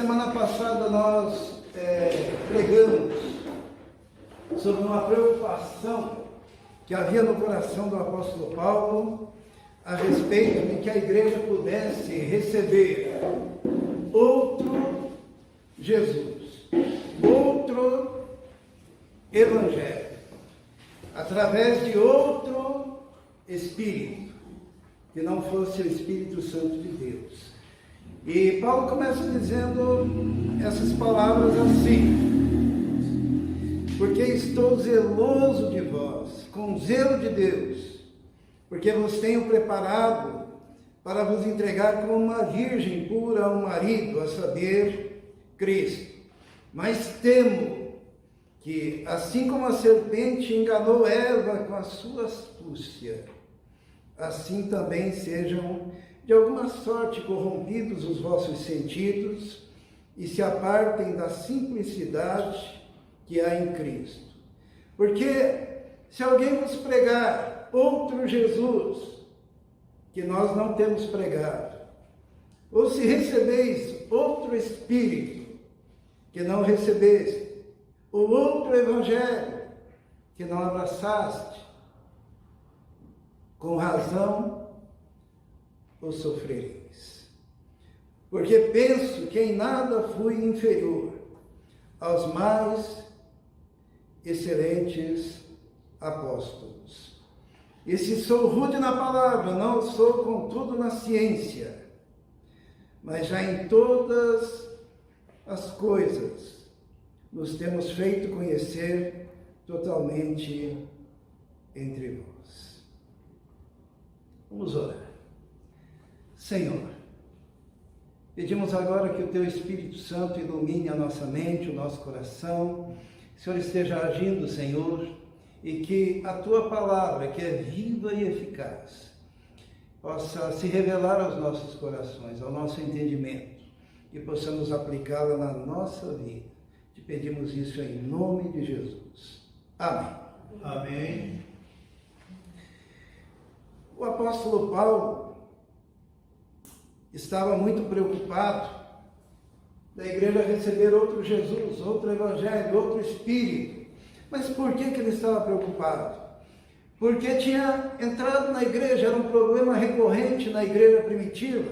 semana passada nós pregamos sobre uma preocupação que havia no coração do apóstolo Paulo a respeito de que a igreja pudesse receber outro Jesus, outro Evangelho, através de outro Espírito, que não fosse o Espírito Santo de Deus. E Paulo começa dizendo essas palavras assim: porque estou zeloso de vós, com zelo de Deus, porque vos tenho preparado para vos entregar como uma virgem pura ao marido, a saber, Cristo. Mas temo que, assim como a serpente enganou Eva com a sua astúcia, assim também sejam de alguma sorte corrompidos os vossos sentidos e se apartem da simplicidade que há em Cristo. Porque se alguém vos pregar outro Jesus, que nós não temos pregado, ou se recebeis outro Espírito, que não recebeste, ou outro Evangelho, que não abraçaste, com razão o sofrereis. Porque penso que em nada fui inferior aos mais excelentes apóstolos. E se sou rude na palavra, não sou contudo na ciência, mas já em todas as coisas nos temos feito conhecer totalmente entre vós. Vamos orar. Senhor, pedimos agora que o Teu Espírito Santo ilumine a nossa mente, o nosso coração. Que o Senhor esteja agindo, Senhor, e que a Tua palavra, que é viva e eficaz, possa se revelar aos nossos corações, ao nosso entendimento, e possamos aplicá-la na nossa vida. Te pedimos isso em nome de Jesus. Amém. Amém. O apóstolo Paulo estava muito preocupado da igreja receber outro Jesus, outro Evangelho, outro Espírito. Mas por que ele estava preocupado? Porque tinha entrado na igreja, era um problema recorrente na igreja primitiva.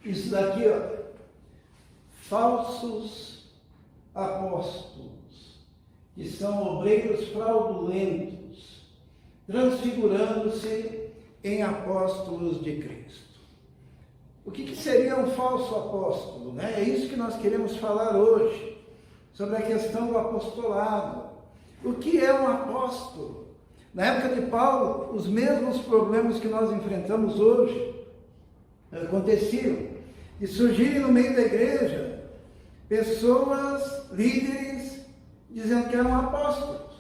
Isso daqui, falsos apóstolos, que são obreiros fraudulentos, transfigurando-se em apóstolos de Cristo. O que seria um falso apóstolo, né? É isso que nós queremos falar hoje, sobre a questão do apostolado. O que é um apóstolo? Na época de Paulo, os mesmos problemas que nós enfrentamos hoje aconteciam, e surgirem no meio da igreja pessoas, líderes, dizendo que eram apóstolos.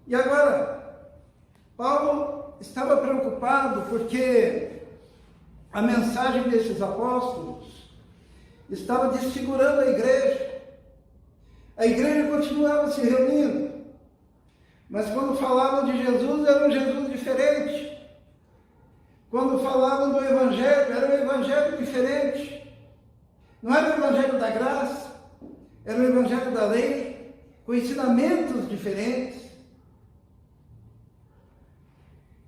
E agora, Paulo estava preocupado porque a mensagem desses apóstolos estava desfigurando a igreja. A igreja continuava se reunindo, mas quando falavam de Jesus, era um Jesus diferente. Quando falavam do Evangelho, era um Evangelho diferente. Não era o Evangelho da graça, era o Evangelho da lei, com ensinamentos diferentes.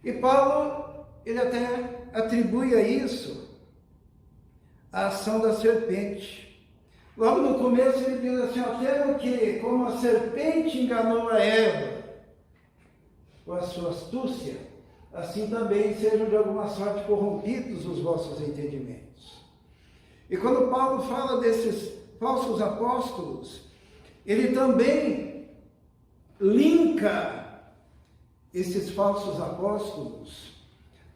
E Paulo, ele até atribui a isso a ação da serpente. Logo no começo ele diz assim: temo que, como a serpente enganou a Eva com a sua astúcia, assim também sejam de alguma sorte corrompidos os vossos entendimentos. E quando Paulo fala desses falsos apóstolos, ele também linka esses falsos apóstolos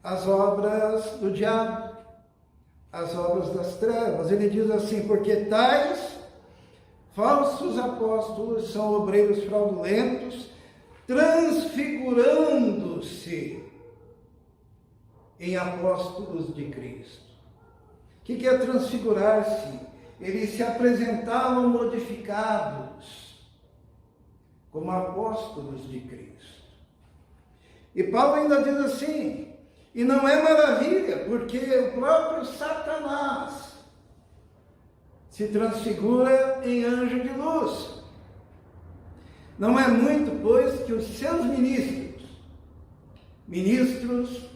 às obras do diabo, as obras das trevas. Ele diz assim: porque tais falsos apóstolos são obreiros fraudulentos, transfigurando-se em apóstolos de Cristo. O que é transfigurar-se? Eles se apresentavam modificados como apóstolos de Cristo. E Paulo ainda diz assim: e não é maravilha, porque o próprio Satanás se transfigura em anjo de luz. Não é muito, pois, que os seus ministros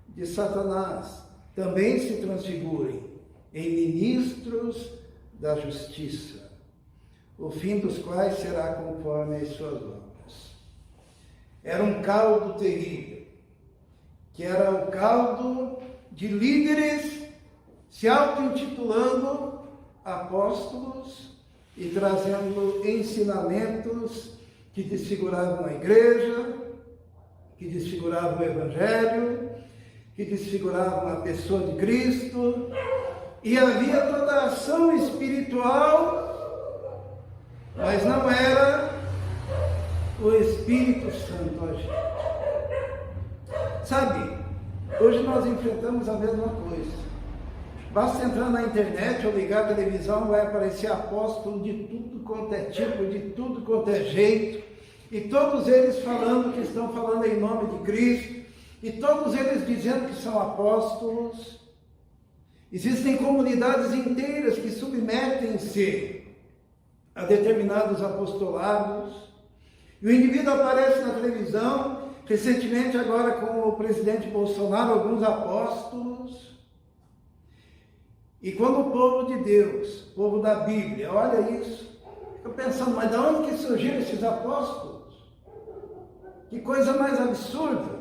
de Satanás, também se transfigurem em ministros da justiça, o fim dos quais será conforme as suas obras. Era um caldo terrível, que era o caldo de líderes se auto-intitulando apóstolos e trazendo ensinamentos que desfiguravam a igreja, que desfiguravam o evangelho, que desfiguravam a pessoa de Cristo, e havia toda a ação espiritual, mas não era o Espírito Santo agindo. Sabe, hoje nós enfrentamos a mesma coisa. Basta entrar na internet ou ligar a televisão, vai aparecer apóstolo de tudo quanto é tipo, de tudo quanto é jeito, e todos eles falando que estão falando em nome de Cristo, e todos eles dizendo que são apóstolos. Existem comunidades inteiras que submetem-se a determinados apostolados, e o indivíduo aparece na televisão, recentemente agora com o presidente Bolsonaro, alguns apóstolos. E quando o povo de Deus, o povo da Bíblia, olha isso, fica pensando, mas de onde que surgiram esses apóstolos? Que coisa mais absurda!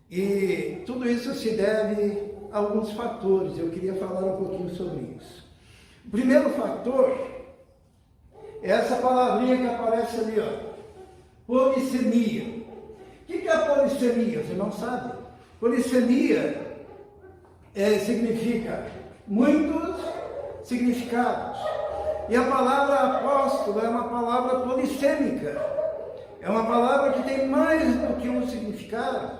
E tudo isso se deve a alguns fatores, eu queria falar um pouquinho sobre isso. O primeiro fator é essa palavrinha que aparece ali, ó, polissemia. O que é a polissemia? Você não sabe? Polissemia significa muitos significados. E a palavra apóstolo é uma palavra polissêmica. É uma palavra que tem mais do que um significado.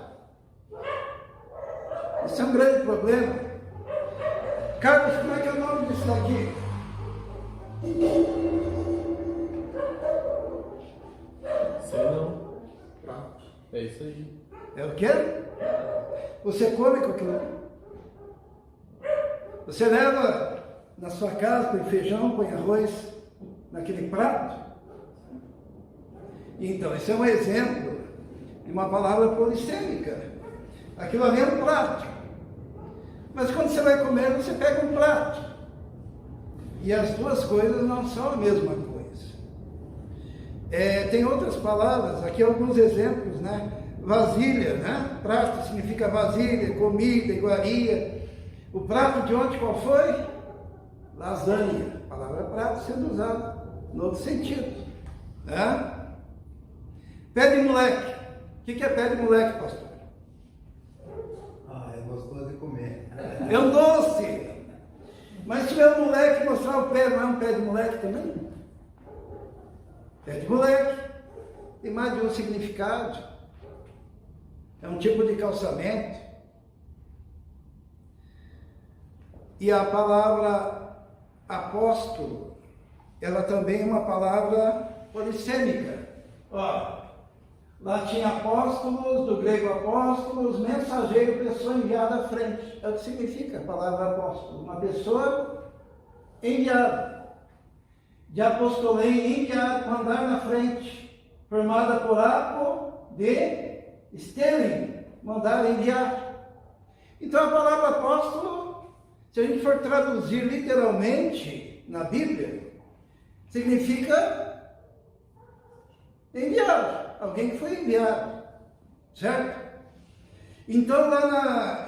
Isso é um grande problema. Carlos, como é que é o nome disso daqui? Sei não. Prato. É isso aí. É o quê? Você come com aquilo? Você leva na sua casa, põe feijão, põe arroz naquele prato? Então, esse é um exemplo de uma palavra polissêmica. Aquilo ali é um prato. Mas quando você vai comer, você pega um prato. E as duas coisas não são a mesma coisa. Tem outras palavras, aqui alguns exemplos, né? Vasilha, né? Prato significa vasilha, comida, iguaria. O prato de ontem qual foi? Lasanha. A palavra prato sendo usada no outro sentido. Né? Pé de moleque. O que é pé de moleque, pastor? É gostoso de comer. É um doce. Mas se tiver um moleque mostrar o pé, não é um pé de moleque também? Pé de moleque. Tem mais de um significado. É um tipo de calçamento. E a palavra apóstolo, ela também é uma palavra polissêmica. Ó, latim apóstolos, do grego apóstolos, mensageiro, pessoa enviada à frente. É o que significa a palavra apóstolo. Uma pessoa enviada. De apostolei, enviado, mandar na frente. Formada por apo, de estelen, mandar, enviar. Então a palavra apóstolo, se a gente for traduzir literalmente na Bíblia, significa enviado. Alguém que foi enviado, certo? Então, lá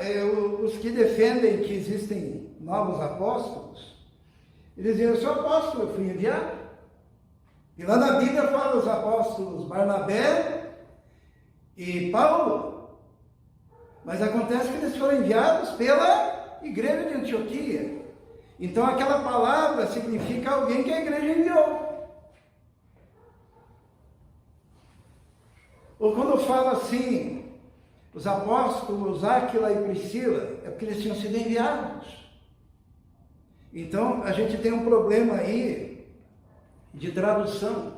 os que defendem que existem novos apóstolos, eles dizem, eu sou apóstolo, eu fui enviado. E lá na Bíblia fala os apóstolos Barnabé e Paulo, mas acontece que eles foram enviados pela igreja de Antioquia. Então, aquela palavra significa alguém que a igreja enviou. Ou quando fala assim, os apóstolos Áquila e Priscila, é porque eles tinham sido enviados. Então, a gente tem um problema aí de tradução.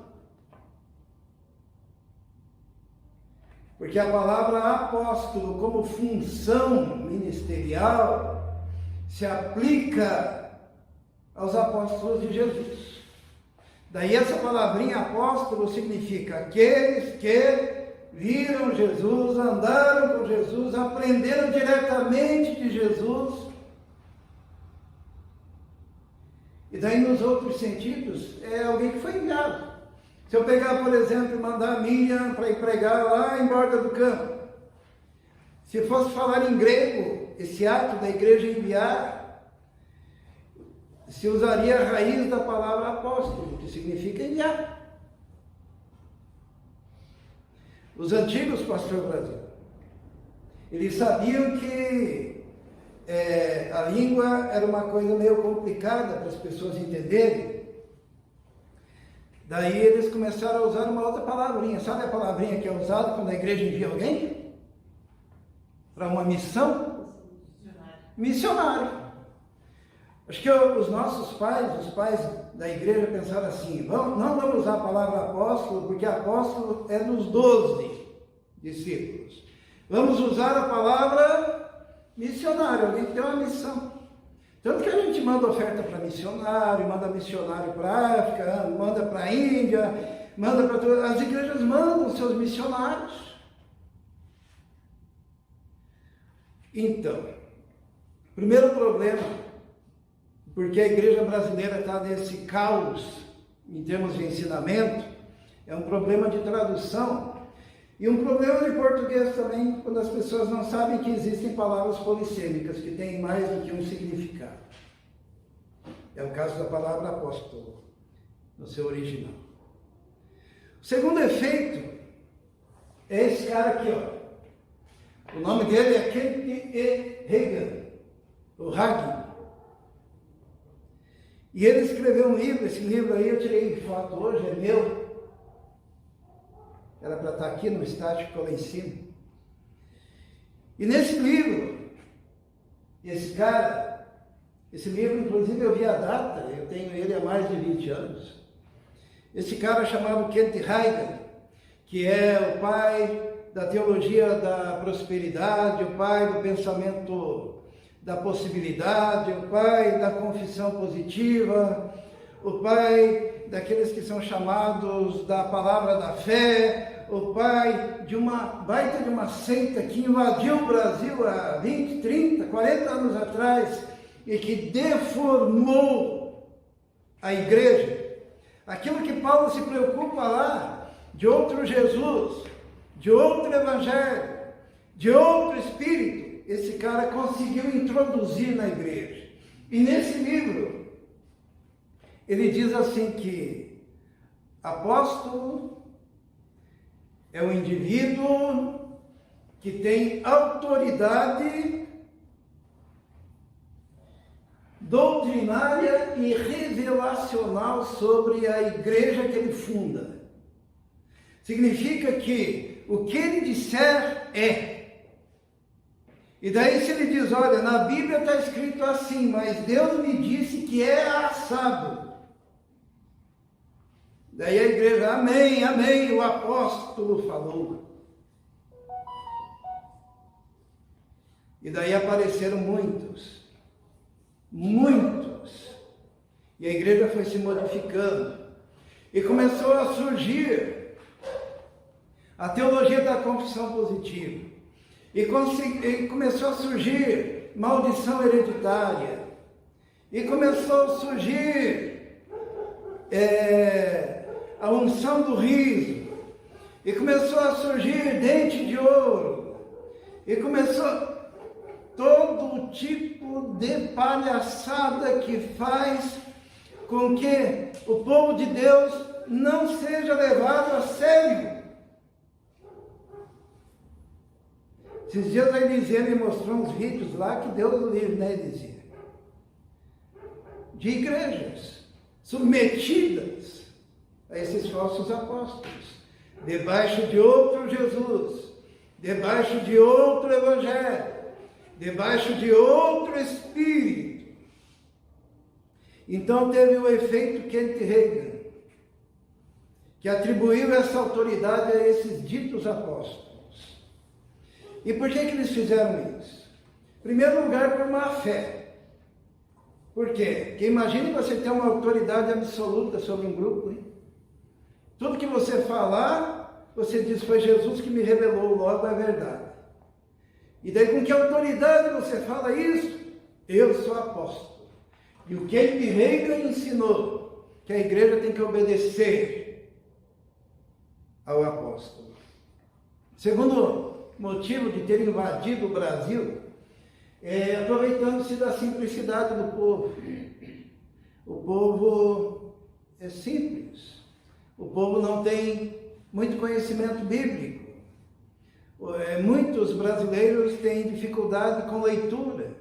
Porque a palavra apóstolo, como função ministerial, se aplica aos apóstolos de Jesus. Daí essa palavrinha apóstolo significa aqueles que viram Jesus, andaram com Jesus, aprenderam diretamente de Jesus. E daí nos outros sentidos, é alguém que foi enviado. Se eu pegar, por exemplo, e mandar a Miriam para ir pregar lá em Borda do Campo, se fosse falar em grego, esse ato da igreja enviar, se usaria a raiz da palavra apóstolo, que significa enviar. Os antigos, pastor Brasil, eles sabiam que a língua era uma coisa meio complicada para as pessoas entenderem. Daí eles começaram a usar uma outra palavrinha. Sabe a palavrinha que é usada quando a igreja envia alguém? Para uma missão? Missionário. Acho que os nossos pais, os pais da igreja pensaram assim, não vamos usar a palavra apóstolo, porque apóstolo é dos 12 discípulos. Vamos usar a palavra missionário, alguém que tem uma missão. Tanto que a gente manda oferta para missionário, manda missionário para a África, manda para a Índia, manda para todas. As igrejas mandam seus missionários. Então, primeiro problema, porque a igreja brasileira está nesse caos em termos de ensinamento, é um problema de tradução e um problema de português também, quando as pessoas não sabem que existem palavras polissêmicas, que têm mais do que um significado. É o caso da palavra apóstolo, no seu original. O segundo efeito é esse cara aqui, ó. O nome dele é Kent E. Hagen, o Hagen. E ele escreveu um livro, esse livro aí eu tirei foto hoje, é meu. Era para estar aqui no estático lá em cima. E nesse livro, esse livro, inclusive eu vi a data, eu tenho ele há mais de 20 anos. Esse cara chamado Kent Hagen, que é o pai da teologia da prosperidade, o pai do pensamento da possibilidade, o pai da confissão positiva, o pai daqueles que são chamados da palavra da fé, o pai de uma baita de uma seita que invadiu o Brasil há 20, 30, 40 anos atrás e que deformou a igreja. Aquilo que Paulo se preocupa lá, de outro Jesus, de outro evangelho, de outro espírito, esse cara conseguiu introduzir na igreja. E nesse livro, ele diz assim que apóstolo é um indivíduo que tem autoridade doutrinária e revelacional sobre a igreja que ele funda. Significa que o que ele disser é. E daí se ele diz, olha, na Bíblia está escrito assim, mas Deus me disse que é assado. Daí a igreja, amém, amém, o apóstolo falou. E daí apareceram muitos. E a igreja foi se modificando. E começou a surgir a teologia da confissão positiva. E começou a surgir maldição hereditária. E começou a surgir a unção do riso. E começou a surgir dente de ouro. E começou todo tipo de palhaçada que faz com que o povo de Deus não seja levado a sério. Esses dias a Elisia me mostrou uns vídeos lá que Deus o livre, né, Elisia? De igrejas submetidas a esses falsos apóstolos, debaixo de outro Jesus, debaixo de outro evangelho, debaixo de outro espírito. Então teve o efeito Kent Hagen, que atribuiu essa autoridade a esses ditos apóstolos. E por que eles fizeram isso? Em primeiro lugar, por má fé. Por quê? Porque imagine você ter uma autoridade absoluta sobre um grupo, hein? Tudo que você falar, você diz, foi Jesus que me revelou, logo é verdade. E daí com que autoridade você fala isso? Eu sou apóstolo. E o que a igreja ensinou, que a igreja tem que obedecer ao apóstolo. Segundo motivo de ter invadido o Brasil, aproveitando-se da simplicidade do povo. O povo é simples. O povo não tem muito conhecimento bíblico. Muitos brasileiros têm dificuldade com leitura.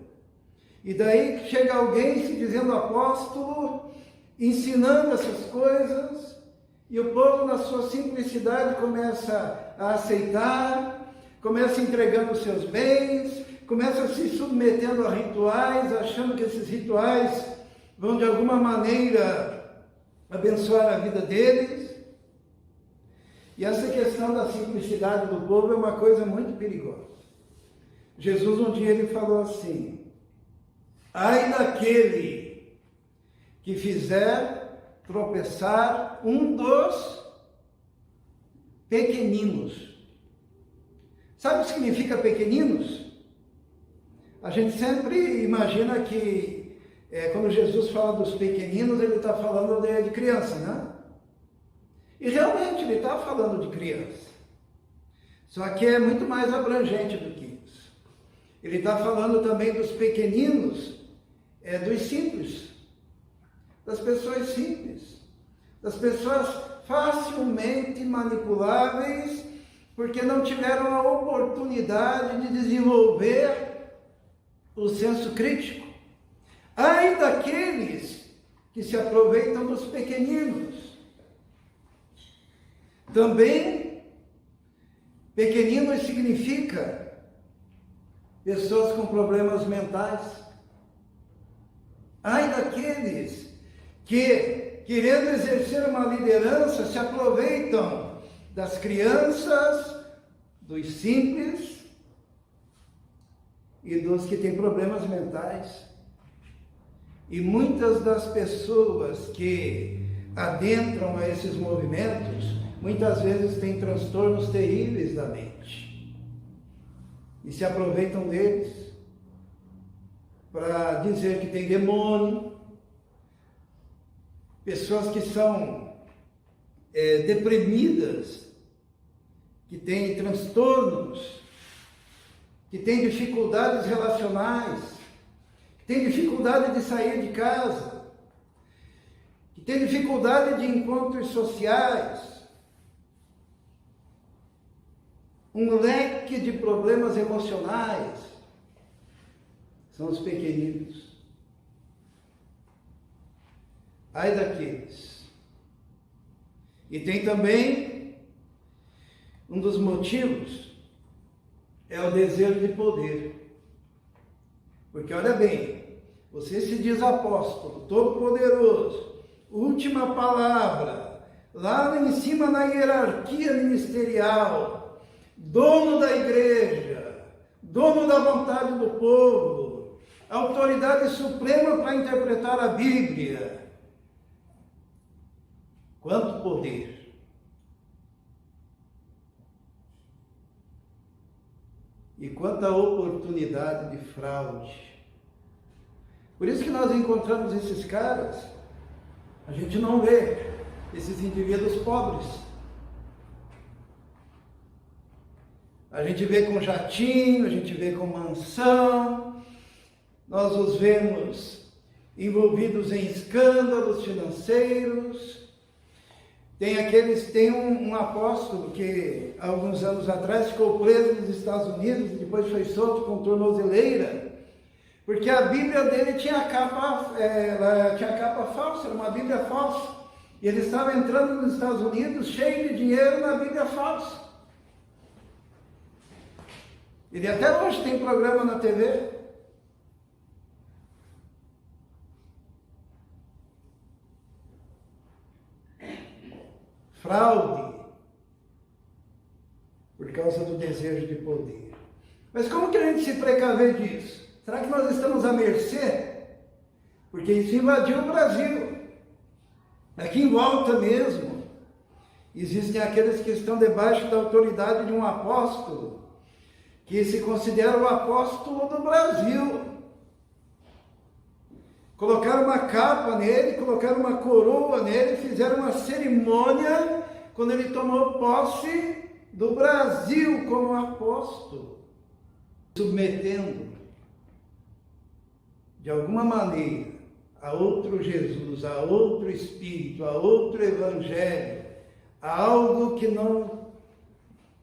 E daí chega alguém se dizendo apóstolo, ensinando essas coisas, e o povo, na sua simplicidade, começa a aceitar, começa entregando os seus bens, começa se submetendo a rituais, achando que esses rituais vão de alguma maneira abençoar a vida deles. E essa questão da simplicidade do povo é uma coisa muito perigosa. Jesus um dia ele falou assim: ai daquele que fizer tropeçar um dos pequeninos. Sabe o que significa pequeninos? A gente sempre imagina que quando Jesus fala dos pequeninos, ele está falando de criança, né? E realmente ele está falando de criança. Só que é muito mais abrangente do que isso. Ele está falando também dos pequeninos, dos simples, das pessoas simples, das pessoas facilmente manipuláveis, porque não tiveram a oportunidade de desenvolver o senso crítico. Ai daqueles que se aproveitam dos pequeninos. Também, pequeninos significa pessoas com problemas mentais. Ai daqueles que, querendo exercer uma liderança, se aproveitam das crianças, dos simples e dos que têm problemas mentais. E muitas das pessoas que adentram a esses movimentos, muitas vezes têm transtornos terríveis da mente e se aproveitam deles para dizer que tem demônio. Pessoas que são deprimidas, que têm transtornos, que têm dificuldades relacionais, que têm dificuldade de sair de casa, que têm dificuldade de encontros sociais, um leque de problemas emocionais, são os pequeninos. Ai daqueles. E tem também um dos motivos, é o desejo de poder. Porque olha bem, você se diz apóstolo, todo-poderoso, última palavra, lá em cima na hierarquia ministerial, dono da igreja, dono da vontade do povo, autoridade suprema para interpretar a Bíblia. Quanto poder! E quanta oportunidade de fraude. Por isso que nós encontramos esses caras, a gente não vê esses indivíduos pobres. A gente vê com jatinho, a gente vê com mansão, nós os vemos envolvidos em escândalos financeiros. Tem um apóstolo que, há alguns anos atrás, ficou preso nos Estados Unidos e depois foi solto com tornozeleira, porque a Bíblia dele tinha capa falsa, era uma Bíblia falsa. E ele estava entrando nos Estados Unidos cheio de dinheiro na Bíblia falsa. Ele até hoje tem programa na TV. Fraude, por causa do desejo de poder. Mas como que a gente se precaver disso? Será que nós estamos à mercê? porque isso invadiu o Brasil. Aqui em volta mesmo, existem aqueles que estão debaixo da autoridade de um apóstolo, que se considera o apóstolo do Brasil. Colocaram uma capa nele, colocaram uma coroa nele, fizeram uma cerimônia quando ele tomou posse do Brasil como apóstolo, submetendo de alguma maneira a outro Jesus, a outro Espírito, a outro Evangelho, a algo que não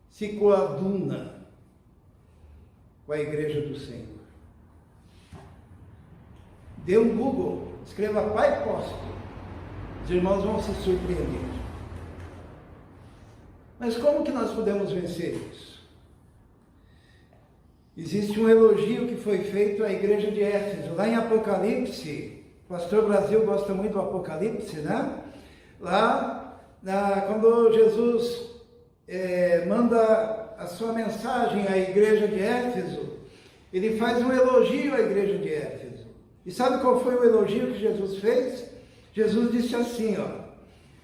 se coaduna com a Igreja do Senhor. Dê um Google, escreva Pai Apóstolo, os irmãos vão se surpreender. Mas como que nós podemos vencer isso? Existe um elogio que foi feito à igreja de Éfeso, lá em Apocalipse. O pastor Brasil gosta muito do Apocalipse, né? Lá, quando Jesus manda a sua mensagem à igreja de Éfeso, ele faz um elogio à igreja de Éfeso. E sabe qual foi o elogio que Jesus fez? Jesus disse assim,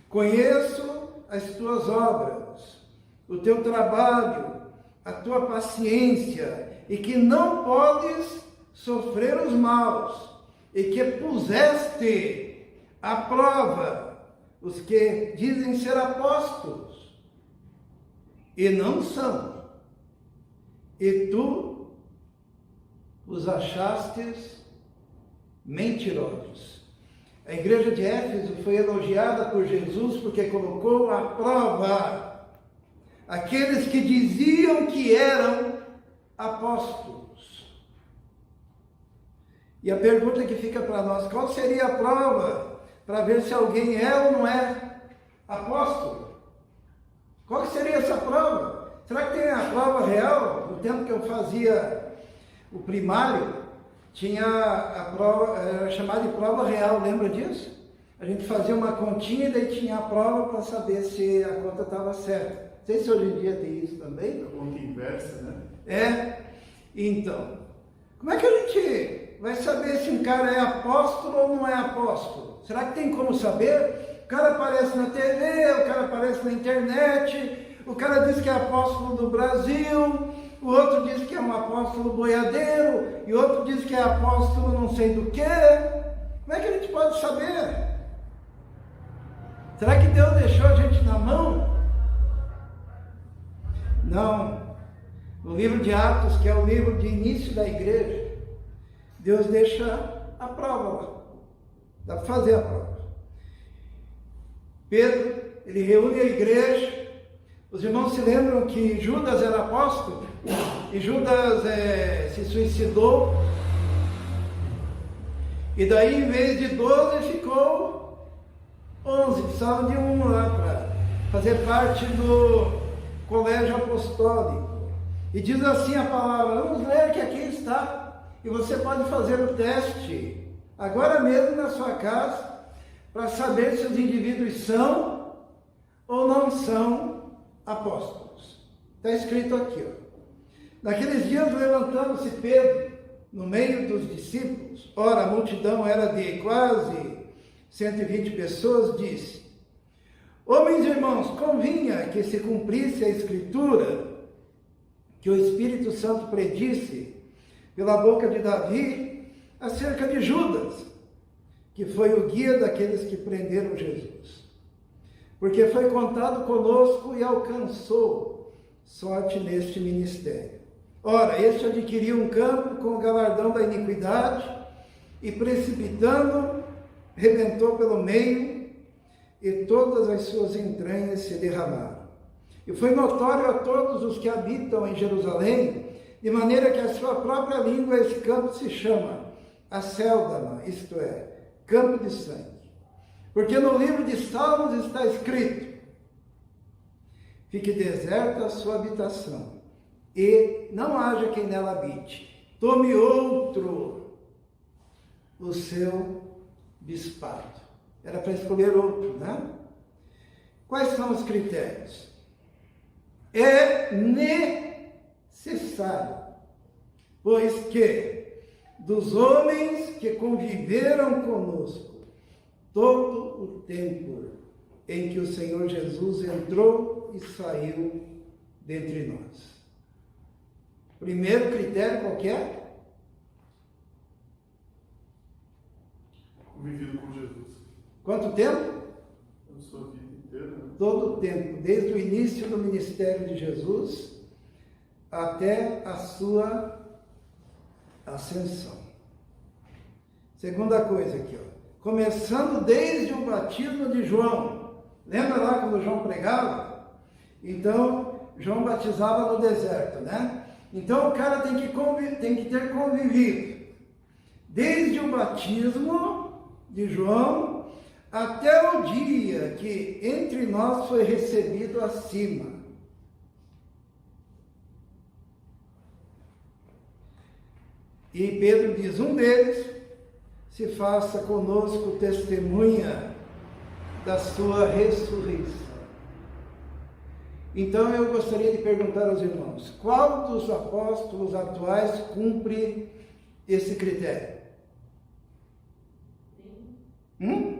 conheço as tuas obras, o teu trabalho, a tua paciência, e que não podes sofrer os maus, e que puseste à prova os que dizem ser apóstolos, e não são, e tu os achastes mentirosos. A igreja de Éfeso foi elogiada por Jesus porque colocou à prova aqueles que diziam que eram apóstolos. E a pergunta que fica para nós, qual seria a prova para ver se alguém é ou não é apóstolo? Qual que seria essa prova? Será que tem a prova real? No tempo que eu fazia o primário, tinha a prova, era chamada de prova real, lembra disso? A gente fazia uma continha e daí tinha a prova para saber se a conta estava certa. Não sei se hoje em dia tem isso também. A conta inversa, né? Então, como é que a gente vai saber se um cara é apóstolo ou não é apóstolo? Será que tem como saber? O cara aparece na TV, o cara aparece na internet, o cara diz que é apóstolo do Brasil, o outro diz que é um apóstolo boiadeiro, e o outro diz que é apóstolo não sei do quê. Como é que a gente pode saber? Será que Deus deixou a gente na mão? Não. No livro de Atos, que é o livro de início da igreja, Deus deixa a prova lá. Dá para fazer a prova. Pedro, ele reúne a igreja. Os irmãos se lembram que Judas era apóstolo? E Judas se suicidou. E daí, em vez de 12, ficou 11. Precisava de um lá para fazer parte do colégio apostólico. E diz assim a palavra, vamos ler que aqui está. E você pode fazer o teste, agora mesmo na sua casa, para saber se os indivíduos são ou não são apóstolos. Está escrito aqui, Naqueles dias, levantando-se Pedro, no meio dos discípulos, ora, a multidão era de quase 120 pessoas, disse, homens e irmãos, convinha que se cumprisse a Escritura, que o Espírito Santo predisse, pela boca de Davi, acerca de Judas, que foi o guia daqueles que prenderam Jesus. Porque foi contado conosco e alcançou sorte neste ministério. Ora, este adquiriu um campo com o galardão da iniquidade, e precipitando, rebentou pelo meio, e todas as suas entranhas se derramaram. E foi notório a todos os que habitam em Jerusalém, de maneira que a sua própria língua esse campo se chama Acéldama, isto é, campo de sangue. Porque no livro de Salmos está escrito, fique deserta a sua habitação, e não haja quem nela habite. Tome outro o seu bispado. Era para escolher outro, né? Quais são os critérios? É necessário, pois que dos homens que conviveram conosco todo o tempo em que o Senhor Jesus entrou e saiu dentre nós. Primeiro critério qual que é? Convivido com Jesus. Quanto tempo? A sua vida inteira. Né? Todo o tempo, desde o início do ministério de Jesus até a sua ascensão. Segunda coisa aqui, ó. Começando desde o batismo de João. Lembra lá quando João pregava? Então, João batizava no deserto, né? Então, o cara tem que ter convivido desde o batismo de João até o dia que entre nós foi recebido acima. E Pedro diz, um deles se faça conosco testemunha da sua ressurreição. Então eu gostaria de perguntar aos irmãos, qual dos apóstolos atuais cumpre esse critério? Tem.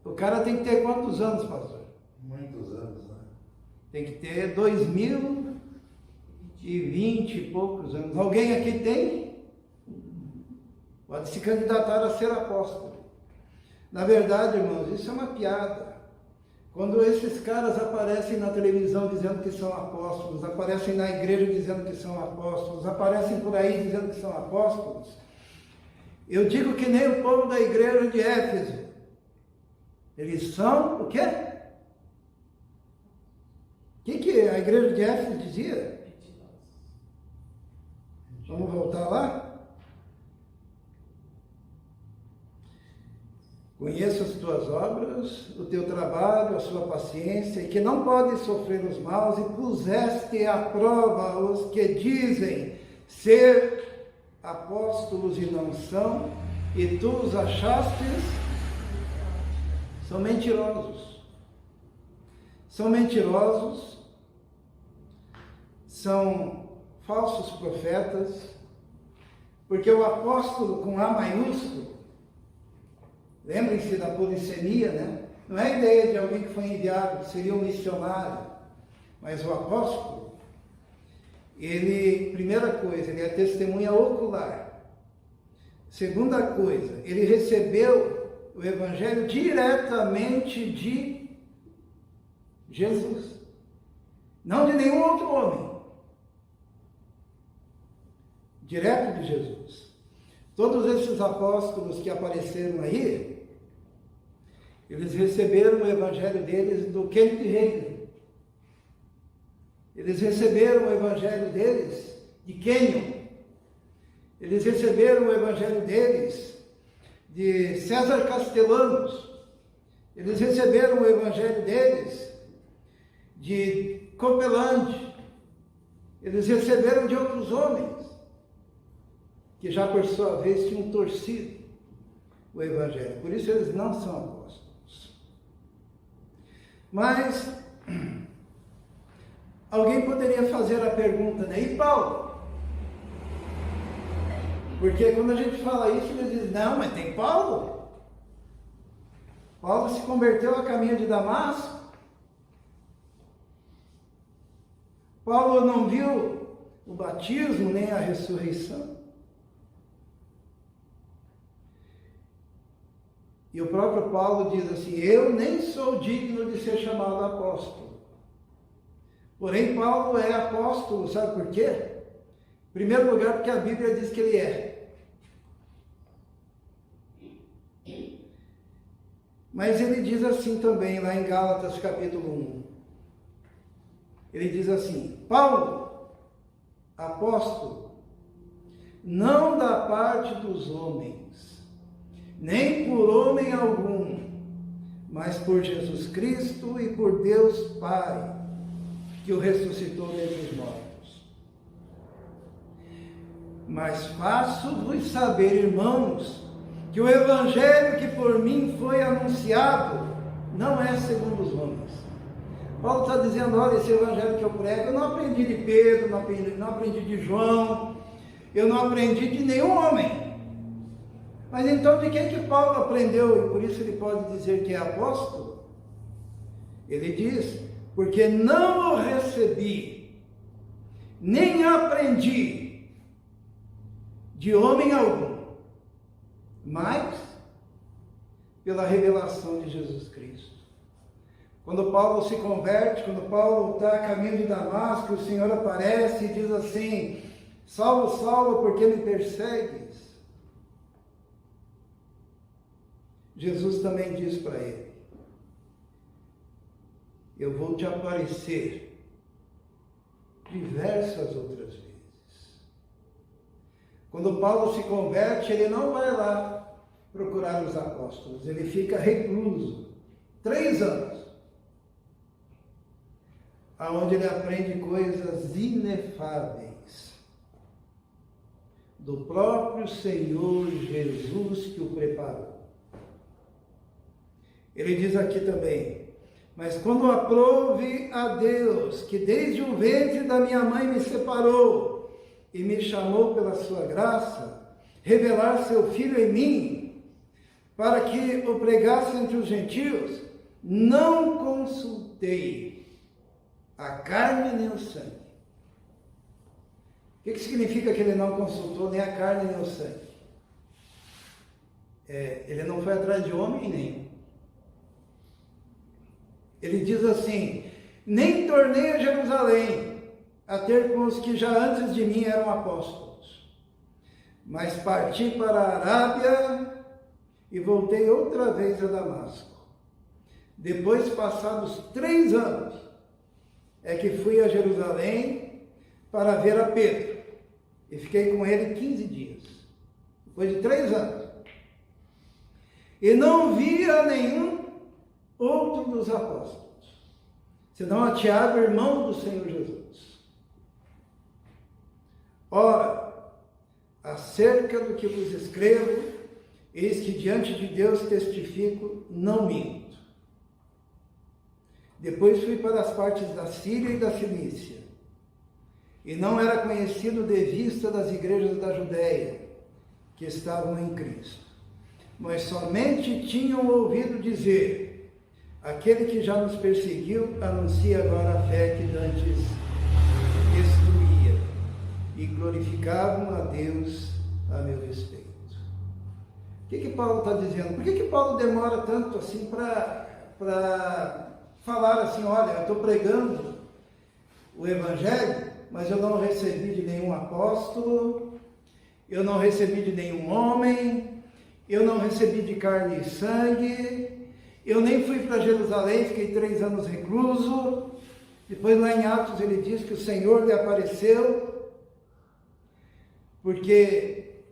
O cara tem que ter quantos anos, pastor? Muitos anos, né? Tem que ter 2020 e poucos anos. Alguém aqui tem? Pode se candidatar a ser apóstolo. Na verdade, irmãos, isso é uma piada. Quando esses caras aparecem na televisão dizendo que são apóstolos, aparecem na igreja dizendo que são apóstolos, aparecem por aí dizendo que são apóstolos, eu digo que nem o povo da igreja de Éfeso. Eles são o quê? O que a igreja de Éfeso dizia? Vamos voltar lá? Conheço as tuas obras, o teu trabalho, a sua paciência, e que não podes sofrer os maus, e puseste à prova os que dizem ser apóstolos e não são, e tu os achastes, são mentirosos. São mentirosos, são falsos profetas, porque o apóstolo com A maiúsculo, lembrem-se da polissemia, né? Não é a ideia de alguém que foi enviado, que seria um missionário, mas o apóstolo, ele, primeira coisa, ele é testemunha ocular. Segunda coisa, ele recebeu o evangelho diretamente de Jesus, não de nenhum outro homem, direto de Jesus. Todos esses apóstolos que apareceram aí, eles receberam o evangelho deles do Kenneth Hagin. Eles receberam o evangelho deles de Kenyon. Eles receberam o evangelho deles de César Castellanos. Eles receberam o evangelho deles de Copeland. Eles receberam de outros homens que já por sua vez tinham torcido o evangelho. Por isso eles não são apóstolos. Mas alguém poderia fazer a pergunta, né? E Paulo? Porque quando a gente fala isso, eles dizem, não, mas tem Paulo? Paulo se converteu a caminho de Damasco. Paulo não viu o batismo nem a ressurreição. E o próprio Paulo diz assim, eu nem sou digno de ser chamado apóstolo. Porém, Paulo é apóstolo, sabe por quê? Em primeiro lugar, porque a Bíblia diz que ele é. Mas ele diz assim também, lá em Gálatas capítulo 1. Ele diz assim, Paulo, apóstolo, não da parte dos homens, nem por homem algum, mas por Jesus Cristo e por Deus Pai, que o ressuscitou dentre os mortos. Mas faço-vos saber, irmãos, que o evangelho que por mim foi anunciado não é segundo os homens. Paulo está dizendo, olha, esse evangelho que eu prego, eu não aprendi de Pedro, não aprendi de João, eu não aprendi de nenhum homem. Mas então de quem que Paulo aprendeu? E por isso ele pode dizer que é apóstolo? Ele diz, porque não o recebi, nem aprendi de homem algum, mas pela revelação de Jesus Cristo. Quando Paulo se converte, quando Paulo está a caminho de Damasco, o Senhor aparece e diz assim, Saulo, Saulo, por que me persegues? Jesus também diz para ele, eu vou te aparecer diversas outras vezes. Quando Paulo se converte, ele não vai lá procurar os apóstolos, ele fica recluso, 3 anos, aonde ele aprende coisas inefáveis do próprio Senhor Jesus que o preparou. Ele diz aqui também, mas quando aprouve a Deus, que desde o ventre da minha mãe me separou e me chamou pela sua graça, revelar seu Filho em mim, para que o pregasse entre os gentios, não consultei a carne nem o sangue. O que significa que ele não consultou nem a carne nem o sangue? Ele não foi atrás de homem nenhum. Ele diz assim, nem tornei a Jerusalém a ter com os que já antes de mim eram apóstolos, mas parti para a Arábia e voltei outra vez a Damasco. Depois, passados 3 anos, é que fui a Jerusalém para ver a Pedro, e fiquei com ele 15 dias, depois de 3 anos, e não via nenhum outro dos apóstolos, senão a Tiago, irmão do Senhor Jesus. Ora, acerca do que vos escrevo, eis que diante de Deus testifico, não minto. Depois fui para as partes da Síria e da Cilícia, e não era conhecido de vista das igrejas da Judéia, que estavam em Cristo, mas somente tinham ouvido dizer, aquele que já nos perseguiu, anuncia agora a fé que dantes destruía, e glorificavam a Deus a meu respeito. O que Paulo está dizendo? Por que Paulo demora tanto assim para falar assim, olha, eu estou pregando o Evangelho, mas eu não recebi de nenhum apóstolo, eu não recebi de nenhum homem, eu não recebi de carne e sangue, eu nem fui para Jerusalém, fiquei 3 anos recluso. Depois lá em Atos ele diz que o Senhor lhe apareceu, porque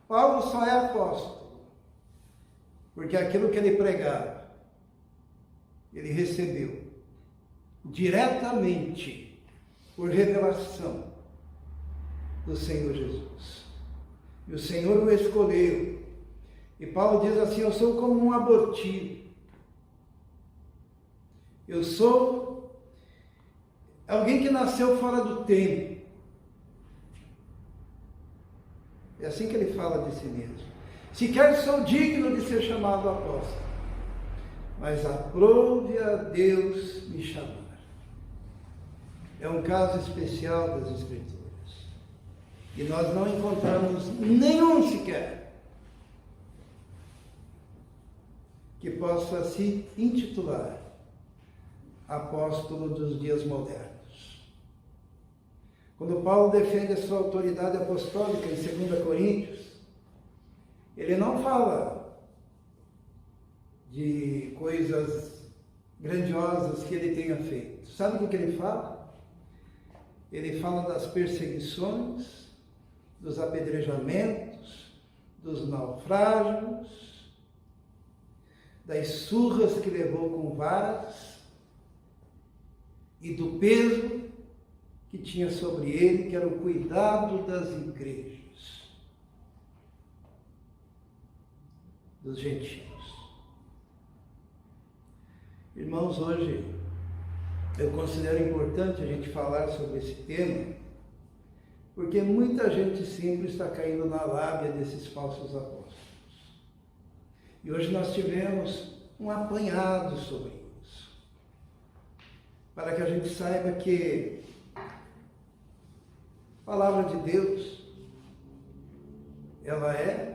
Paulo só é apóstolo, porque aquilo que ele pregava, ele recebeu diretamente por revelação do Senhor Jesus. E o Senhor o escolheu. E Paulo diz assim, eu sou como um abortivo. Eu sou alguém que nasceu fora do tempo. É assim que ele fala de si mesmo. Sequer sou digno de ser chamado apóstolo, mas aprouve a Deus me chamar. É um caso especial das Escrituras. E nós não encontramos nenhum sequer que possa se intitular apóstolo dos dias modernos. Quando Paulo defende a sua autoridade apostólica em 2 Coríntios, ele não fala de coisas grandiosas que ele tenha feito. Sabe o que ele fala? Ele fala das perseguições, dos apedrejamentos, dos naufrágios, das surras que levou com varas e do peso que tinha sobre ele, que era o cuidado das igrejas, dos gentios. Irmãos, hoje eu considero importante a gente falar sobre esse tema, Porque muita gente simples está caindo na lábia desses falsos apóstolos. E hoje nós tivemos um apanhado sobre isso, para que a gente saiba que a palavra de Deus, ela é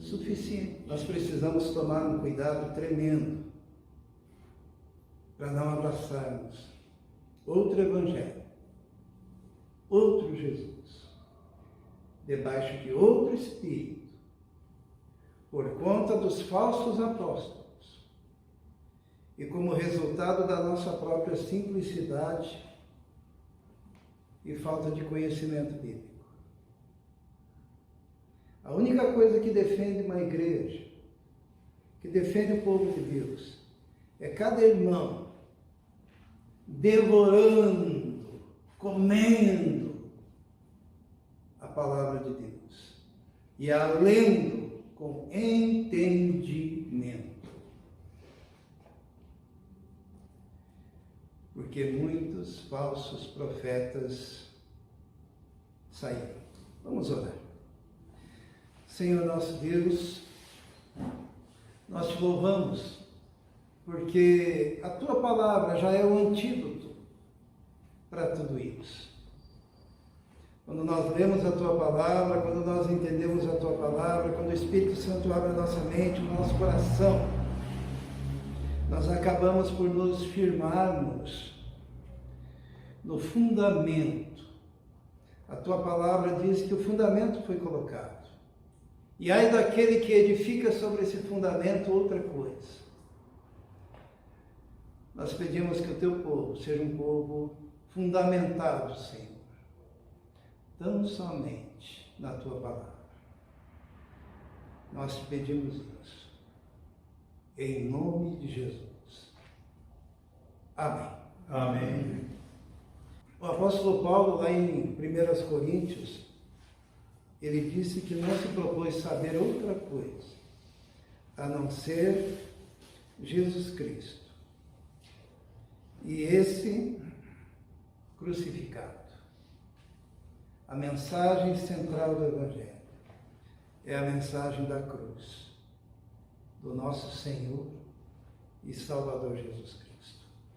suficiente. Nós precisamos tomar um cuidado tremendo para não abraçarmos outro evangelho, outro Jesus, debaixo de outro espírito, por conta dos falsos apóstolos e como resultado da nossa própria simplicidade e falta de conhecimento bíblico. A única coisa que defende uma igreja, que defende o povo de Deus, é cada irmão devorando, comendo a palavra de Deus e a lendo com entendimento. Porque muitos falsos profetas saíram. Vamos orar. Senhor nosso Deus, nós te louvamos, porque a tua palavra já é o antídoto para tudo isso. Quando nós lemos a tua palavra, quando nós entendemos a tua palavra, quando o Espírito Santo abre a nossa mente, o nosso coração, nós acabamos por nos firmarmos no fundamento. A tua palavra diz que o fundamento foi colocado. E ai daquele que edifica sobre esse fundamento outra coisa. Nós pedimos que o teu povo seja um povo fundamentado, Senhor, tão somente na tua palavra. Nós te pedimos isso, em nome de Jesus. Amém. Amém. O apóstolo Paulo, lá em 1 Coríntios, ele disse que não se propôs saber outra coisa, a não ser Jesus Cristo. E esse crucificado. A mensagem central do Evangelho é a mensagem da cruz, do nosso Senhor e Salvador Jesus Cristo.